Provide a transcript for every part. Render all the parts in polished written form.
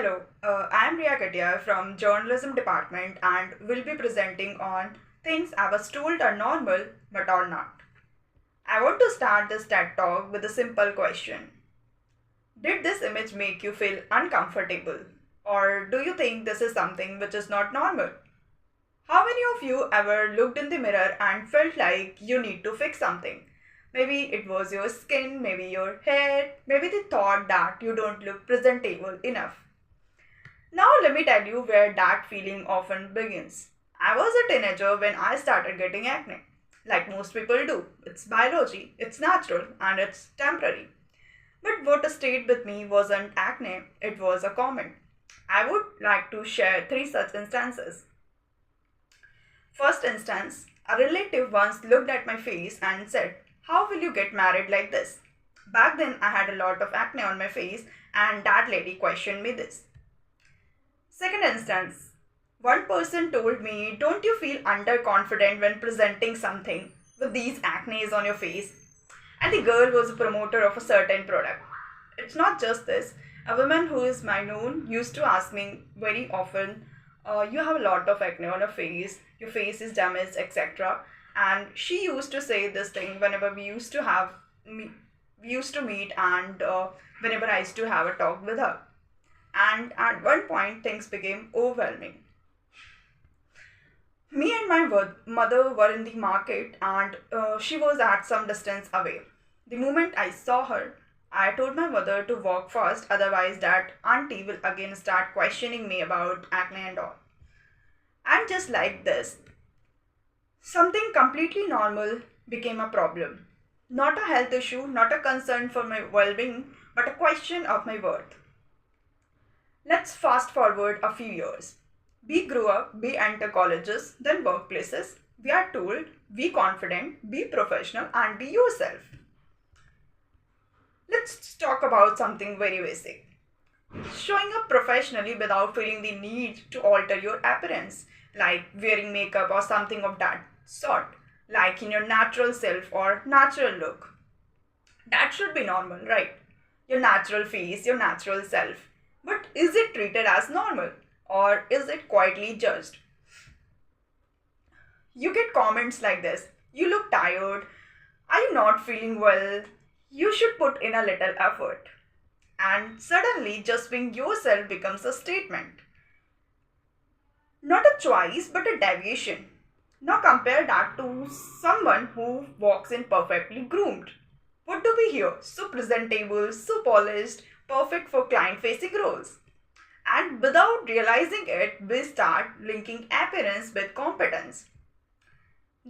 Hello, I'm Riya Katiyar from Journalism Department and will be presenting on things I was told are normal but are not. I want to start this TED Talk with a simple question. Did this image make you feel uncomfortable? Or do you think this is something which is not normal? How many of you ever looked in the mirror and felt like you need to fix something? Maybe it was your skin, maybe your hair, maybe the thought that you don't look presentable enough. Now, let me tell you where that feeling often begins. I was a teenager when I started getting acne. Like most people do, it's biology, it's natural, and it's temporary. But what stayed with me wasn't acne, it was a comment. I would like to share three such instances. First instance, a relative once looked at my face and said, "How will you get married like this?" Back then, I had a lot of acne on my face, and that lady questioned me this. Second instance, one person told me, "Don't you feel underconfident when presenting something with these acnes on your face?" And the girl was a promoter of a certain product. It's not just this. A woman who is my known used to ask me very often, "You have a lot of acne on your face is damaged, etc." And she used to say this thing whenever we used to meet and whenever I used to have a talk with her. And at one point, things became overwhelming. Me and my mother were in the market, and she was at some distance away. The moment I saw her, I told my mother to walk fast, otherwise, that auntie will again start questioning me about acne and all. And just like this, something completely normal became a problem. Not a health issue, not a concern for my well being, but a question of my worth. Let's fast forward a few years. We grew up, we enter colleges, then workplaces. We are told, be confident, be professional, and be yourself. Let's talk about something very basic. Showing up professionally without feeling the need to alter your appearance, like wearing makeup or something of that sort, like in your natural self or natural look. That should be normal, right? Your natural face, your natural self. But is it treated as normal or is it quietly judged? You get comments like this: "You look tired. Are you not feeling well? You should put in a little effort." And suddenly, just being yourself becomes a statement. Not a choice, but a deviation. Now compare that to someone who walks in perfectly groomed. What do we hear? So presentable, so polished, perfect for client facing roles. And without realizing it, we start linking appearance with competence.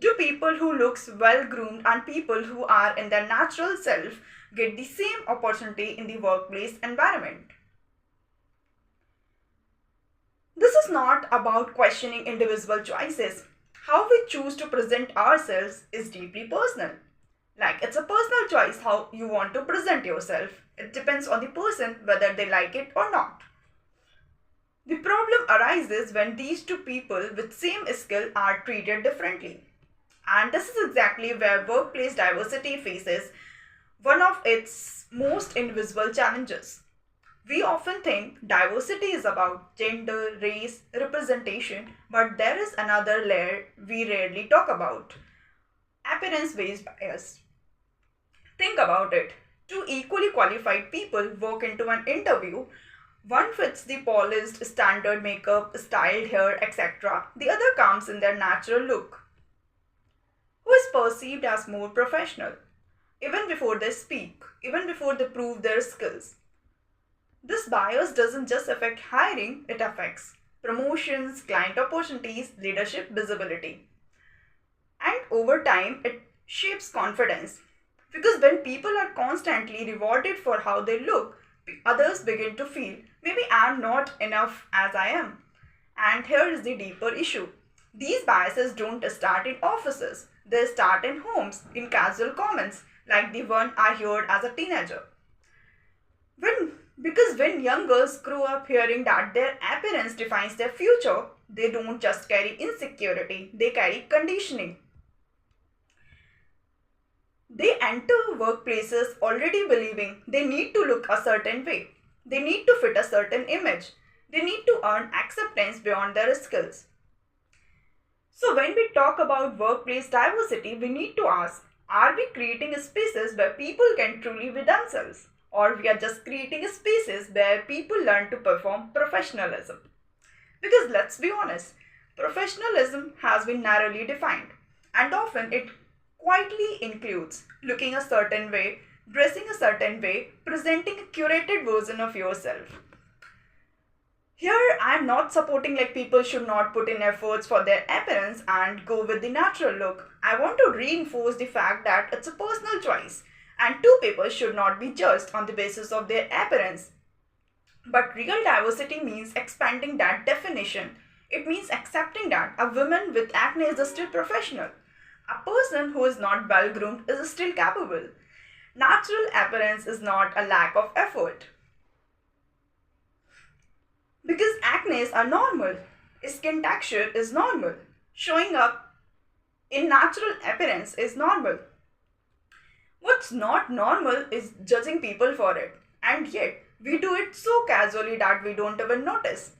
Do people who looks well groomed and people who are in their natural self get the same opportunity in the workplace environment? This is not about questioning individual choices. How we choose to present ourselves is deeply personal. Like, it's a personal choice how you want to present yourself. It depends on the person whether they like it or not. The problem arises when these two people with same skill are treated differently. And this is exactly where workplace diversity faces one of its most invisible challenges. We often think diversity is about gender, race, representation, but there is another layer we rarely talk about: appearance based bias. Think about it. Two equally qualified people walk into an interview. One fits the polished, standard makeup, styled hair, etc. The other comes in their natural look. Who is perceived as more professional? Even before they speak, even before they prove their skills. This bias doesn't just affect hiring, it affects promotions, client opportunities, leadership visibility. And over time, it shapes confidence. Because when people are constantly rewarded for how they look, others begin to feel, maybe I'm not enough as I am. And here is the deeper issue: these biases don't start in offices, they start in homes, in casual comments, like the one I heard as a teenager. Because when young girls grow up hearing that their appearance defines their future, they don't just carry insecurity, they carry conditioning. They enter workplaces already believing they need to look a certain way. They need to fit a certain image. They need to earn acceptance beyond their skills. So, when we talk about workplace diversity, we need to ask, are we creating spaces where people can truly be themselves? Or we are just creating spaces where people learn to perform professionalism? Because let's be honest, professionalism has been narrowly defined, and often it quietly includes looking a certain way, dressing a certain way, presenting a curated version of yourself. Here, I am not supporting like people should not put in efforts for their appearance and go with the natural look. I want to reinforce the fact that it's a personal choice and two people should not be judged on the basis of their appearance. But real diversity means expanding that definition. It means accepting that a woman with acne is still professional. A person who is not well groomed is still capable. Natural appearance is not a lack of effort. Because acne are normal, skin texture is normal, showing up in natural appearance is normal. What's not normal is judging people for it, and yet we do it so casually that we don't even notice.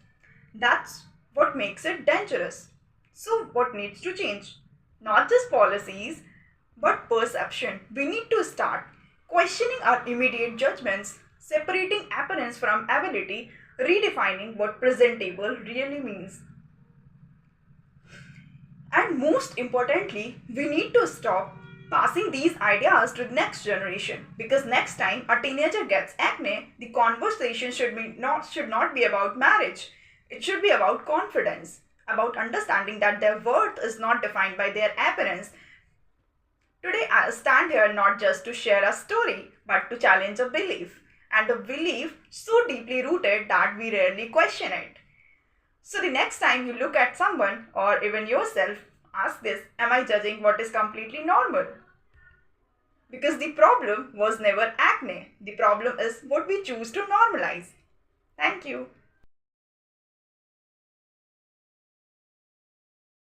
That's what makes it dangerous. So, what needs to change? Not just policies, but perception. We need to start questioning our immediate judgments, separating appearance from ability, redefining what presentable really means. And most importantly, we need to stop passing these ideas to the next generation because next time a teenager gets acne, the conversation should not be about marriage. It should be about confidence, about understanding that their worth is not defined by their appearance. Today I stand here not just to share a story but to challenge a belief, and a belief so deeply rooted that we rarely question it. So the next time you look at someone or even yourself, ask this, am I judging what is completely normal? Because the problem was never acne. The problem is what we choose to normalize. Thank you.